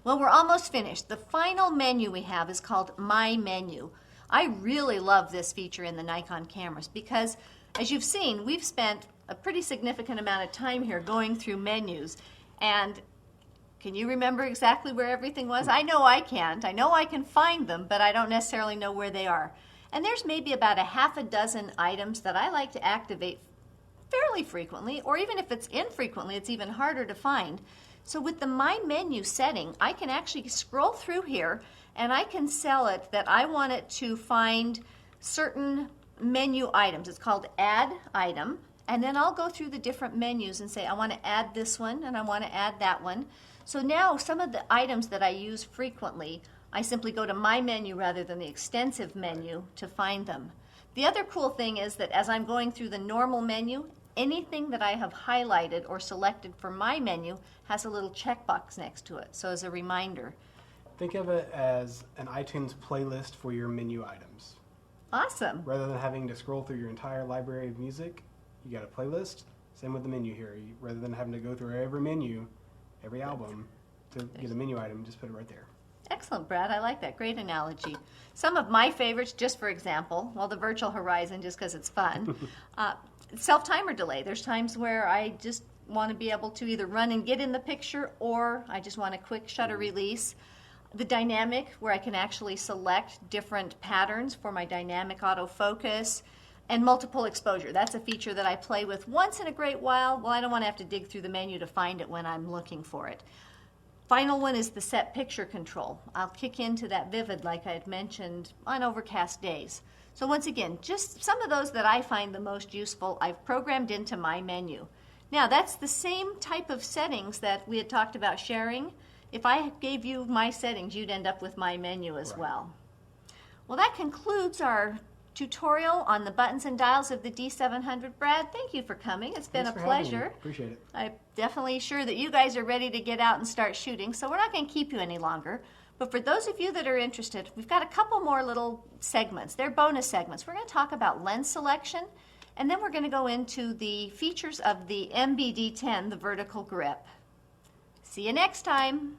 Well, we're almost finished. The final menu we have is called My Menu. I really love this feature in the Nikon cameras because, as you've seen, we've spent a pretty significant amount of time here going through menus. And can you remember exactly where everything was? I know I can't. I know I can find them, but I don't necessarily know where they are. And there's maybe about a half a dozen items that I like to activate fairly frequently, or even if it's infrequently, it's even harder to find. So with the My Menu setting, I can actually scroll through here and I can sell it that I want it to find certain menu items. It's called Add Item. And then I'll go through the different menus and say, I want to add this one and I want to add that one. So now some of the items that I use frequently, I simply go to My Menu rather than the extensive menu to find them. The other cool thing is that as I'm going through the normal menu, anything that I have highlighted or selected for My Menu has a little checkbox next to it. So as a reminder. Think of it as an iTunes playlist for your menu items. Awesome. Rather than having to scroll through your entire library of music, you got a playlist. Same with the menu here. Rather than having to go through every menu, every album to get a menu item, just put it right there. Excellent, Brad. I like that. Great analogy. Some of my favorites, just for example, well, the virtual horizon, just because it's fun. Self-timer delay. There's times where I just want to be able to either run and get in the picture, or I just want a quick shutter release. The dynamic, where I can actually select different patterns for my dynamic autofocus, and multiple exposure. That's a feature that I play with once in a great while. Well, I don't want to have to dig through the menu to find it when I'm looking for it. Final one is the set picture control. I'll kick into that vivid like I had mentioned on overcast days. So once again, just some of those that I find the most useful, I've programmed into My Menu. Now that's the same type of settings that we had talked about sharing. If I gave you my settings, you'd end up with My Menu as well. Well, that concludes our tutorial on the buttons and dials of the D700. Brad, thank you for coming. It's been a pleasure. Appreciate it. I'm definitely sure that you guys are ready to get out and start shooting, so we're not going to keep you any longer. But for those of you that are interested, we've got a couple more little segments. They're bonus segments. We're going to talk about lens selection, and then we're going to go into the features of the MBD10, the vertical grip. See you next time.